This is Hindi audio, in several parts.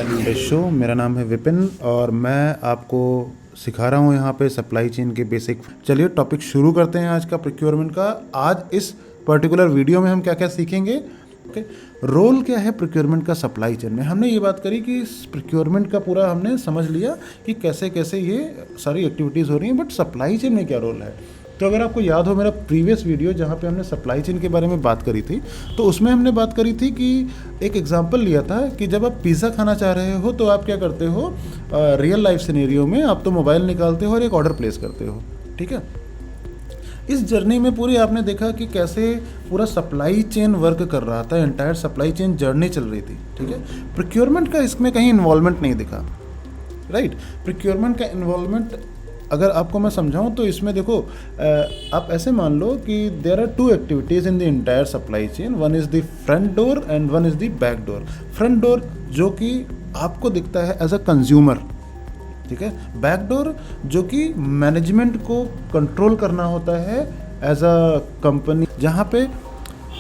And show. मेरा नाम है विपिन और मैं आपको सिखा रहा हूँ यहाँ पे सप्लाई चेन के बेसिक। चलिए टॉपिक शुरू करते हैं आज का प्रोक्योरमेंट का। आज इस पर्टिकुलर वीडियो में हम क्या क्या सीखेंगे। ओके, रोल क्या है प्रोक्योरमेंट का सप्लाई चेन में। हमने ये बात करी कि प्रोक्योरमेंट का पूरा हमने समझ लिया कि कैसे कैसे ये सारी एक्टिविटीज़ हो रही हैं, बट सप्लाई चेन में क्या रोल है। तो अगर आपको याद हो मेरा प्रीवियस वीडियो जहाँ पे हमने सप्लाई चेन के बारे में बात करी थी, तो उसमें हमने बात करी थी कि एक एग्जांपल लिया था कि जब आप पिज़्ज़ा खाना चाह रहे हो तो आप क्या करते हो, रियल लाइफ सिनेरियो में आप तो मोबाइल निकालते हो और एक ऑर्डर प्लेस करते हो। ठीक है, इस जर्नी में पूरी आपने देखा कि कैसे पूरा सप्लाई चेन वर्क कर रहा था, एंटायर सप्लाई चेन जर्नी चल रही थी। ठीक है, प्रोक्योरमेंट का इसमें कहीं इन्वॉल्वमेंट नहीं दिखा। राइट, प्रोक्योरमेंट का इन्वॉल्वमेंट अगर आपको मैं समझाऊं तो इसमें देखो, आप ऐसे मान लो कि there are two activities in the entire supply chain. One is the front door and one is the back door. Front door जो कि आपको दिखता है एज अ कंज्यूमर, ठीक है। बैक डोर जो कि मैनेजमेंट को कंट्रोल करना होता है एज अ कंपनी, जहाँ पे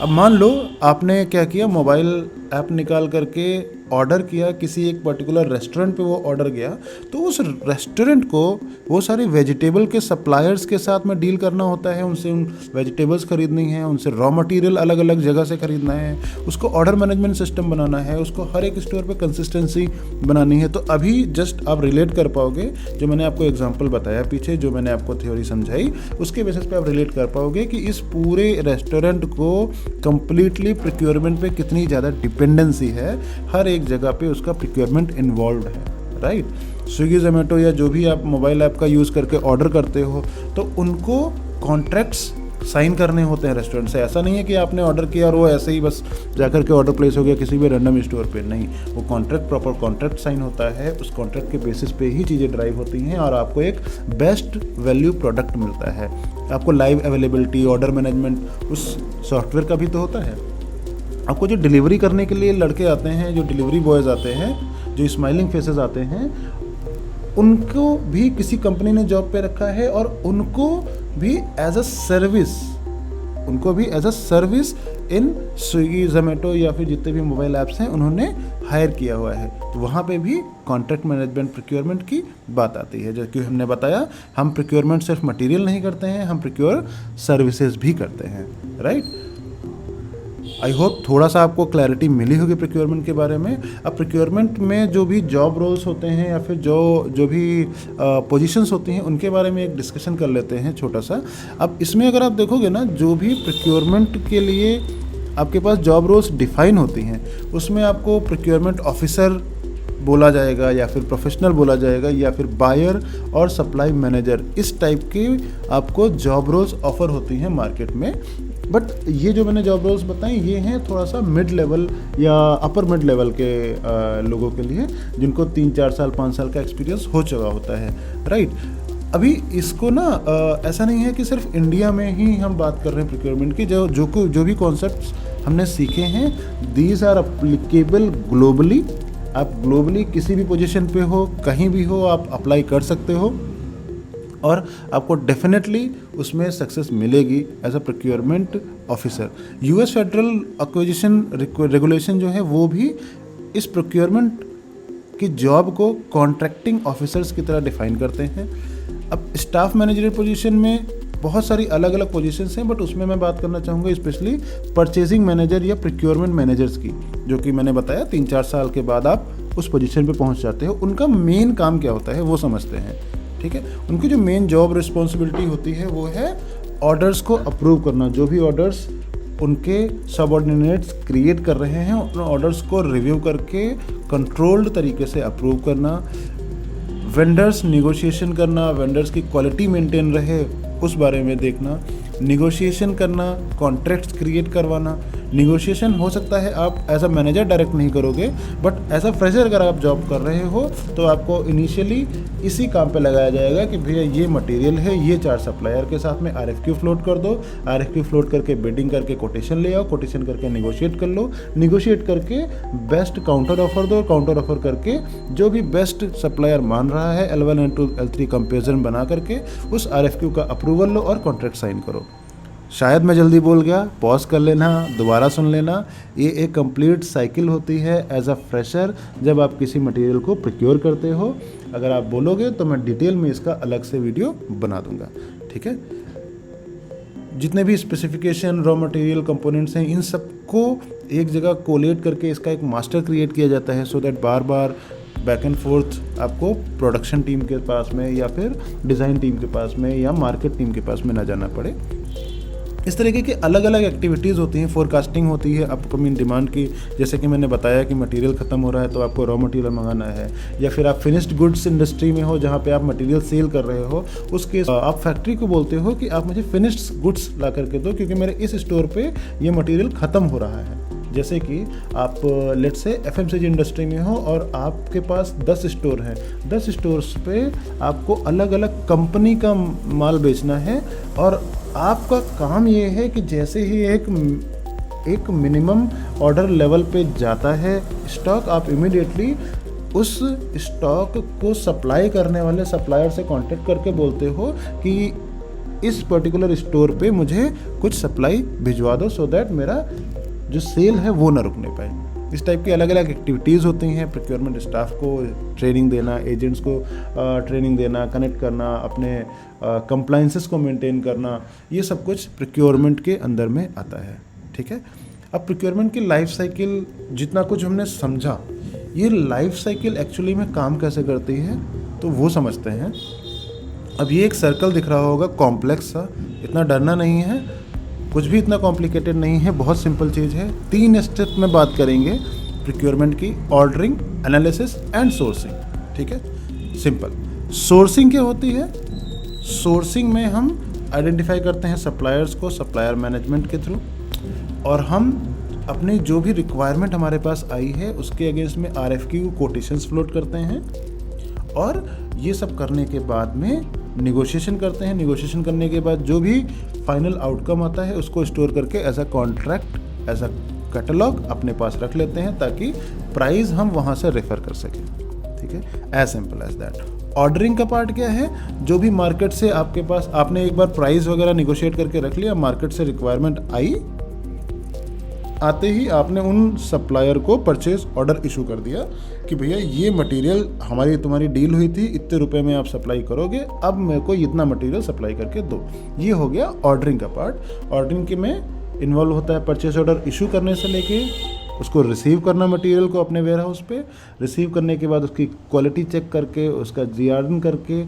अब मान लो आपने क्या किया, मोबाइल ऐप निकाल करके ऑर्डर किया, किसी एक पर्टिकुलर रेस्टोरेंट पे वो ऑर्डर गया, तो उस रेस्टोरेंट को वो सारे वेजिटेबल के सप्लायर्स के साथ में डील करना होता है, उनसे उन वेजिटेबल्स खरीदनी है, उनसे रॉ मटेरियल अलग अलग जगह से खरीदना है, उसको ऑर्डर मैनेजमेंट सिस्टम बनाना है, उसको हर एक स्टोर पे कंसिस्टेंसी बनानी है। तो अभी जस्ट आप रिलेट कर पाओगे, जो मैंने आपको एग्जाम्पल बताया पीछे, जो मैंने आपको थ्योरी समझाई, उसके बेसिस पे आप रिलेट कर पाओगे कि इस पूरे रेस्टोरेंट को कंप्लीटली प्रोक्योरमेंट पे कितनी ज़्यादा डिपेंडेंसी है, हर एक जगह पे उसका प्रोक्योरमेंट इन्वॉल्व है। राइट, स्विगी जोमेटो या जो भी आप मोबाइल ऐप का यूज़ करके ऑर्डर करते हो, तो उनको कॉन्ट्रैक्ट्स साइन करने होते हैं रेस्टोरेंट से। ऐसा नहीं है कि आपने ऑर्डर किया और वो ऐसे ही बस जाकर के ऑर्डर प्लेस हो गया किसी भी रैंडम स्टोर पे, नहीं, वो कॉन्ट्रैक्ट, प्रॉपर कॉन्ट्रैक्ट साइन होता है। उस कॉन्ट्रैक्ट के बेसिस पे ही चीज़ें ड्राइव होती हैं और आपको एक बेस्ट वैल्यू प्रोडक्ट मिलता है। आपको लाइव अवेलेबिलिटी, ऑर्डर मैनेजमेंट उस सॉफ्टवेयर का भी तो होता है। आपको जो डिलीवरी करने के लिए लड़के आते हैं, जो डिलीवरी बॉयज़ आते हैं, जो स्माइलिंग फेसेस आते हैं, उनको भी किसी कंपनी ने जॉब पे रखा है और उनको भी as a service in Swiggy Zomato या फिर जितने भी मोबाइल ऐप्स हैं उन्होंने हायर किया हुआ है। तो वहाँ पे भी कॉन्ट्रैक्ट मैनेजमेंट प्रोक्योरमेंट की बात आती है। जैसे कि हमने बताया, हम प्रोक्योरमेंट सिर्फ मटेरियल नहीं करते हैं, हम प्रोक्योर सर्विसेज भी करते हैं। राइट, आई होप थोड़ा सा आपको क्लैरिटी मिली होगी प्रोक्योरमेंट के बारे में। अब प्रोक्योरमेंट में जो भी जॉब रोल्स होते हैं या फिर जो भी पोजीशंस होती हैं, उनके बारे में एक डिस्कशन कर लेते हैं छोटा सा। अब इसमें अगर आप देखोगे ना, जो भी प्रोक्योरमेंट के लिए आपके पास जॉब रोल्स डिफाइन होती हैं, उसमें आपको प्रोक्योरमेंट ऑफिसर बोला जाएगा या फिर प्रोफेशनल बोला जाएगा या फिर बायर और सप्लाई मैनेजर, इस टाइप के आपको जॉब रोल्स ऑफर होती हैं मार्केट में। बट ये जो मैंने जॉब रोल्स बताई, ये हैं थोड़ा सा मिड लेवल या अपर मिड लेवल के लोगों के लिए, जिनको 3-4 साल 5 साल का एक्सपीरियंस हो चुका होता है। राइट, अभी इसको ना ऐसा नहीं है कि सिर्फ इंडिया में ही हम बात कर रहे हैं प्रोक्योरमेंट की। जो भी कॉन्सेप्ट्स हमने सीखे हैं, दीज आर अप्लीकेबल ग्लोबली। आप ग्लोबली किसी भी पोजीशन पे हो, कहीं भी हो, आप अप्लाई कर सकते हो और आपको डेफिनेटली उसमें सक्सेस मिलेगी as a procurement officer. US federal acquisition regulation जो है वो भी इस प्रोक्योरमेंट की जॉब को कॉन्ट्रैक्टिंग ऑफिसर्स की तरह डिफाइन करते हैं। अब स्टाफ मैनेजर पोजीशन में बहुत सारी अलग अलग पोजीशंस हैं, बट उसमें मैं बात करना चाहूँगा स्पेशली परचेजिंग मैनेजर या प्रोक्योरमेंट मैनेजर्स की, जो कि मैंने बताया 3-4 साल के बाद आप उस पोजीशन पे पहुंच जाते हो। उनका मेन काम क्या होता है वो समझते हैं। ठीक है, उनकी जो मेन जॉब रिस्पॉन्सिबिलिटी होती है वो है ऑर्डर्स को अप्रूव करना। जो भी ऑर्डर्स उनके सबऑर्डिनेट्स क्रिएट कर रहे हैं, उन ऑर्डर्स को रिव्यू करके कंट्रोल्ड तरीके से अप्रूव करना, वेंडर्स निगोशिएशन करना, वेंडर्स की क्वालिटी मेंटेन रहे उस बारे में देखना, निगोशिएशन करना, कॉन्ट्रैक्ट्स क्रिएट करवाना। निगोशिएशन हो सकता है आप एज अ मैनेजर डायरेक्ट नहीं करोगे, बट एज अ फ्रेशर अगर आप जॉब कर रहे हो तो आपको इनिशियली इसी काम पे लगाया जाएगा कि भैया ये मटेरियल है, ये 4 सप्लायर के साथ में आरएफक्यू फ्लोट कर दो, आरएफक्यू फ्लोट करके बिडिंग करके कोटेशन ले आओ, कोटेशन करके निगोशिएट कर लो, निगोशिएट करके बेस्ट काउंटर ऑफर दो, काउंटर ऑफर करके जो भी बेस्ट सप्लायर मान रहा है L1 L2 L3 कंपेरिजन बना करके उस आरएफक्यू का अप्रूवल लो और कॉन्ट्रैक्ट साइन करो। शायद मैं जल्दी बोल गया, पॉज कर लेना, दोबारा सुन लेना। ये एक कंप्लीट साइकिल होती है एज अ फ्रेशर जब आप किसी मटेरियल को प्रोक्योर करते हो। अगर आप बोलोगे तो मैं डिटेल में इसका अलग से वीडियो बना दूंगा, ठीक है। जितने भी स्पेसिफिकेशन, रॉ मटेरियल, कंपोनेंट्स हैं, इन सबको एक जगह कोलेट करके इसका एक मास्टर क्रिएट किया जाता है, so that bar bar back and fourth आपको प्रोडक्शन टीम के पास में या फिर डिज़ाइन टीम के पास में या मार्केट टीम के पास में ना जाना पड़े। इस तरीके की अलग अलग एक्टिविटीज़ होती हैं। फोरकास्टिंग होती है अपकमिंग डिमांड की, जैसे कि मैंने बताया कि मटेरियल ख़त्म हो रहा है तो आपको रॉ मटेरियल मंगाना है, या फिर आप फिनिश्ड गुड्स इंडस्ट्री में हो जहाँ पे आप मटेरियल सेल कर रहे हो, उसके आप फैक्ट्री को बोलते हो कि आप मुझे फिनिश्ड गुड्स ला करके दो क्योंकि मेरे इस स्टोर पे ये मटेरियल ख़त्म हो रहा है। जैसे कि आप लेट्स से एफएमसीजी इंडस्ट्री में हो और आपके पास 10 स्टोर हैं, 10 स्टोर्स पे आपको अलग अलग कंपनी का माल बेचना है और आपका काम ये है कि जैसे ही एक मिनिमम ऑर्डर लेवल पे जाता है स्टॉक, आप इमीडिएटली उस स्टॉक को सप्लाई करने वाले सप्लायर से कांटेक्ट करके बोलते हो कि इस पर्टिकुलर स्टोर पे मुझे कुछ सप्लाई भिजवा दो, सो दैट मेरा जो सेल है वो ना रुकने पाए। इस टाइप की अलग अलग एक्टिविटीज़ होती हैं। प्रोक्योरमेंट स्टाफ को ट्रेनिंग देना, एजेंट्स को ट्रेनिंग देना, कनेक्ट करना, अपने कंप्लाइंसेस को मेंटेन करना, ये सब कुछ प्रोक्योरमेंट के अंदर में आता है, ठीक है। अब प्रोक्योरमेंट की लाइफ साइकिल जितना कुछ हमने समझा, ये लाइफ साइकिल एक्चुअली में काम कैसे करती है तो वो समझते हैं। अब ये एक सर्कल दिख रहा होगा कॉम्प्लेक्स सा, इतना डरना नहीं है, कुछ भी इतना कॉम्प्लिकेटेड नहीं है, बहुत सिंपल चीज़ है। 3 स्टेप में बात करेंगे प्रोक्योरमेंट की, ऑर्डरिंग, एनालिसिस एंड सोर्सिंग, ठीक है। सिंपल। सोर्सिंग क्या होती है? सोर्सिंग में हम आइडेंटिफाई करते हैं सप्लायर्स को सप्लायर मैनेजमेंट के थ्रू, और हम अपनी जो भी रिक्वायरमेंट हमारे पास आई है उसके अगेंस्ट में RFQ कोटेशंस फ्लोट करते हैं, और ये सब करने के बाद में निगोशिएशन करते हैं। निगोशिएशन करने के बाद जो भी फाइनल आउटकम आता है उसको स्टोर करके as a contract, as a catalogue अपने पास रख लेते हैं ताकि प्राइस हम वहाँ से रेफर कर सकें, ठीक है। As simple as that. Ordering का पार्ट क्या है? जो भी मार्केट से आपके पास, आपने एक बार प्राइस वगैरह निगोशिएट करके रख लिया, मार्केट से रिक्वायरमेंट आई, आते ही आपने उन सप्लायर को परचेज ऑर्डर इशू कर दिया कि भैया ये मटेरियल हमारी तुम्हारी डील हुई थी, इतने रुपए में आप सप्लाई करोगे, अब मेरे को इतना मटेरियल सप्लाई करके दो। ये हो गया ऑर्डरिंग का पार्ट। ऑर्डरिंग के में इन्वॉल्व होता है परचेज ऑर्डर इशू करने से लेके उसको रिसीव करना मटेरियल को अपने वेयर हाउस पे, रिसीव करने के बाद उसकी क्वालिटी चेक करके, उसका GRN करके,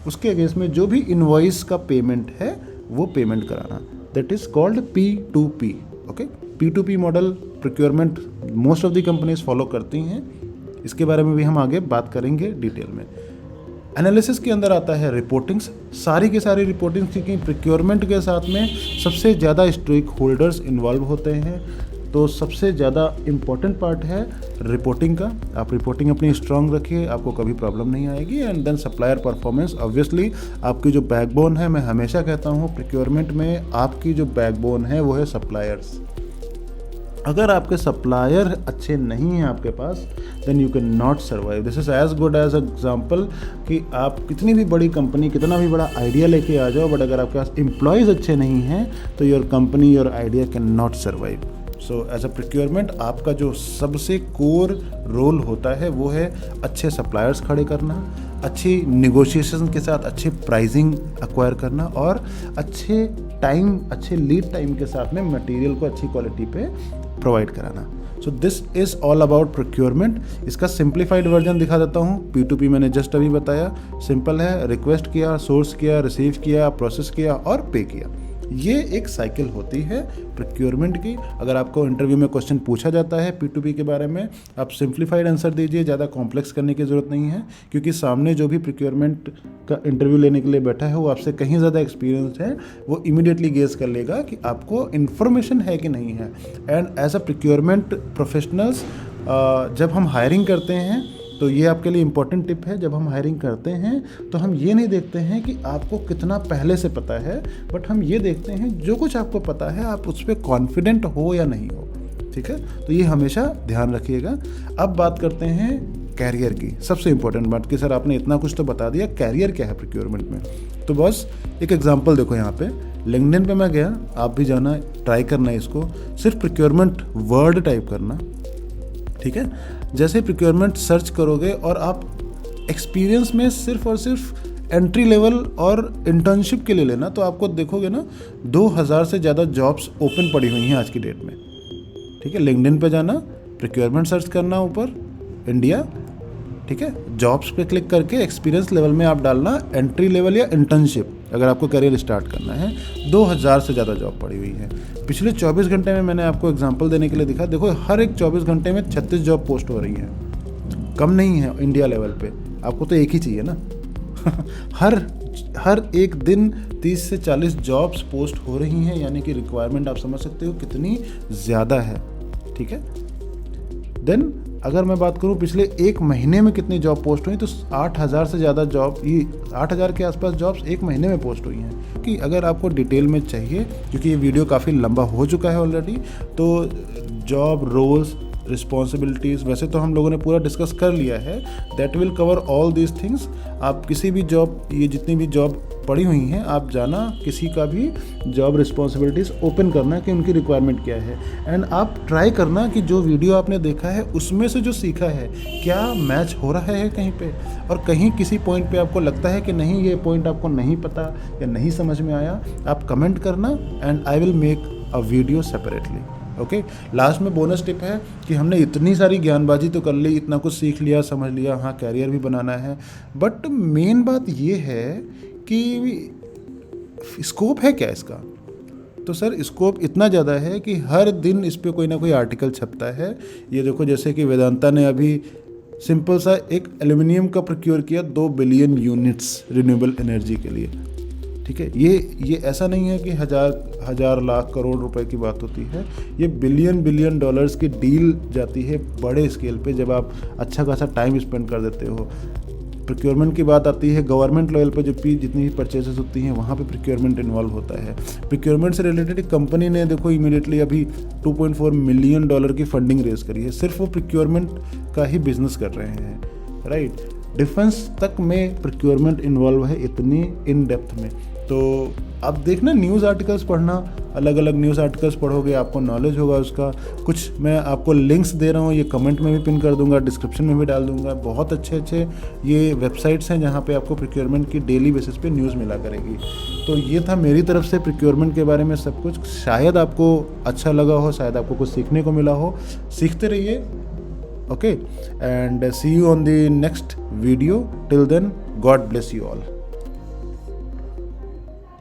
उसके अगेंस्ट में जो भी इनवॉइस का पेमेंट है वो पेमेंट कराना। That is called P2P, okay. P2P model procurement most of the companies follow करती हैं। इसके बारे में भी हम आगे बात करेंगे डिटेल में। एनालिसिस के अंदर आता है रिपोर्टिंग्स, सारी की सारी रिपोर्टिंग्स, क्योंकि प्रोक्योरमेंट के साथ में सबसे ज़्यादा स्टेक होल्डर्स इन्वॉल्व होते हैं, तो सबसे ज़्यादा इम्पॉर्टेंट पार्ट है रिपोर्टिंग का। आप रिपोर्टिंग अपनी स्ट्रांग रखिए, आपको कभी प्रॉब्लम नहीं आएगी। And then supplier performance, obviously आपकी जो बैकबोन है, मैं हमेशा कहता हूँ प्रोक्योरमेंट में आपकी जो बैकबोन है वो है सप्लायर्स। अगर आपके सप्लायर अच्छे नहीं हैं आपके पास, then you can not survive. This is as good as example कि आप कितनी भी बड़ी कंपनी, कितना भी बड़ा आइडिया लेके आ जाओ, बट अगर आपके पास एम्प्लॉयज़ अच्छे नहीं हैं तो your company, your idea can not survive. So as a procurement आपका जो सबसे कोर रोल होता है वो है अच्छे सप्लायर्स खड़े करना, अच्छी निगोशिएशन के साथ अच्छे प्राइसिंग एक्वायर करना, और अच्छे टाइम, अच्छे लीड टाइम के साथ में मटेरियल को अच्छी क्वालिटी पे प्रोवाइड कराना। So this is all about procurement. इसका सिंप्लीफाइड वर्जन दिखा देता हूँ। P2P मैंने जस्ट अभी बताया, सिंपल है, रिक्वेस्ट किया, सोर्स किया, रिसीव किया, प्रोसेस किया और पे किया। ये एक साइकिल होती है प्रोक्योरमेंट की। अगर आपको इंटरव्यू में क्वेश्चन पूछा जाता है P2P के बारे में, आप सिंप्लीफाइड आंसर दीजिए, ज़्यादा कॉम्प्लेक्स करने की ज़रूरत नहीं है, क्योंकि सामने जो भी प्रोक्योरमेंट का इंटरव्यू लेने के लिए बैठा है वो आपसे कहीं ज़्यादा एक्सपीरियंस है, वो इमीडिएटली गेस कर लेगा कि आपको इन्फॉर्मेशन है कि नहीं है। And as a procurement professionals जब हम हायरिंग करते हैं तो ये आपके लिए इम्पोर्टेंट टिप है, जब हम हायरिंग करते हैं तो हम ये नहीं देखते हैं कि आपको कितना पहले से पता है, बट हम ये देखते हैं जो कुछ आपको पता है आप उस पर कॉन्फिडेंट हो या नहीं हो, ठीक है। तो ये हमेशा ध्यान रखिएगा। अब बात करते हैं कैरियर की, सबसे इम्पोर्टेंट बात कि सर आपने इतना कुछ तो बता दिया, कैरियर क्या है प्रोक्योरमेंट में। तो बस एक एग्जांपल देखो यहाँ पे लिंक्डइन पे मैं गया, आप भी जाना, ट्राई करना इसको, सिर्फ प्रोक्योरमेंट वर्ड टाइप करना, ठीक है। जैसे प्रोक्योरमेंट सर्च करोगे और आप एक्सपीरियंस में सिर्फ और सिर्फ एंट्री लेवल और इंटर्नशिप के लिए लेना, तो आपको देखोगे ना 2000 से ज़्यादा जॉब्स ओपन पड़ी हुई हैं आज की डेट में, ठीक है। लिंक्डइन पे जाना, प्रोक्योरमेंट सर्च करना ऊपर इंडिया, ठीक है। जॉब्स पे क्लिक करके एक्सपीरियंस लेवल में आप डालना एंट्री लेवल या इंटर्नशिप, अगर आपको करियर स्टार्ट करना है। 2000 से ज़्यादा जॉब पड़ी हुई है। पिछले 24 घंटे में मैंने आपको एग्जांपल देने के लिए दिखा, देखो हर एक 24 घंटे में 36 जॉब पोस्ट हो रही हैं, कम नहीं है इंडिया लेवल पे। आपको तो एक ही चाहिए ना हर एक दिन 30 से 40 जॉब्स पोस्ट हो रही हैं, यानी कि रिक्वायरमेंट आप समझ सकते हो कितनी ज़्यादा है, ठीक है। देन अगर मैं बात करूं पिछले एक महीने में कितनी जॉब पोस्ट हुई, तो 8000 से ज़्यादा जॉब, ये 8000 के आसपास जॉब्स एक महीने में पोस्ट हुई हैं। कि अगर आपको डिटेल में चाहिए, क्योंकि ये वीडियो काफ़ी लंबा हो चुका है ऑलरेडी, तो जॉब रोल्स, रिस्पॉन्सिबिलिटीज़ वैसे तो हम लोगों ने पूरा डिस्कस कर लिया है, that will cover all these things. आप किसी भी जॉब, ये जितनी भी जॉब पड़ी हुई हैं, आप जाना, किसी का भी जॉब रिस्पॉन्सिबिलिटीज़ ओपन करना कि उनकी रिक्वायरमेंट क्या है, एंड आप ट्राई करना कि जो वीडियो आपने देखा है उसमें से जो सीखा है क्या मैच हो रहा है कहीं पे, और कहीं किसी पॉइंट पे आपको लगता है कि नहीं, ये पॉइंट आपको नहीं पता या नहीं समझ में आया, आप कमेंट करना and I will make a video separately, okay. Last में बोनस टिप है कि हमने इतनी सारी ज्ञानबाजी तो कर ली, इतना कुछ सीख लिया, समझ लिया, हाँ कैरियर भी बनाना है, बट मेन बात ये है कि स्कोप है क्या इसका। तो सर स्कोप इतना ज़्यादा है कि हर दिन इस पे कोई ना कोई आर्टिकल छपता है। ये देखो, जैसे कि वेदांता ने अभी सिंपल सा एक एल्युमिनियम का प्रोक्योर किया 2 बिलियन यूनिट्स रिन्यूएबल एनर्जी के लिए, ठीक है। ये ऐसा नहीं है कि हजार लाख करोड़ रुपए की बात होती है, ये बिलियन डॉलर्स की डील जाती है बड़े स्केल पे, जब आप अच्छा खासा टाइम स्पेंड कर देते हो। प्रोक्योरमेंट की बात आती है गवर्नमेंट लेवल पे, जो जितनी भी परचेसेस होती हैं वहाँ पे प्रोक्योरमेंट इन्वॉल्व होता है। प्रोक्योरमेंट से रिलेटेड एक कंपनी ने देखो इमीडिएटली अभी $2.4 मिलियन की फंडिंग रेज करी है, सिर्फ वो प्रोक्योरमेंट का ही बिजनेस कर रहे हैं, राइट। डिफेंस तक में प्रोक्योरमेंट इन्वॉल्व है इतनी इन डेप्थ में। तो अब देखना, न्यूज़ आर्टिकल्स पढ़ना, अलग अलग न्यूज़ आर्टिकल्स पढ़ोगे, आपको नॉलेज होगा उसका। कुछ मैं आपको लिंक्स दे रहा हूँ, ये कमेंट में भी पिन कर दूंगा, डिस्क्रिप्शन में भी डाल दूंगा। बहुत अच्छे ये वेबसाइट्स हैं जहाँ पे आपको प्रोक्योरमेंट की डेली बेसिस पे न्यूज़ मिला करेगी। तो ये था मेरी तरफ से प्रोक्योरमेंट के बारे में सब कुछ। शायद आपको अच्छा लगा हो, शायद आपको कुछ सीखने को मिला हो। सीखते रहिए, okay, and see you on the next video. Till then, God bless you all.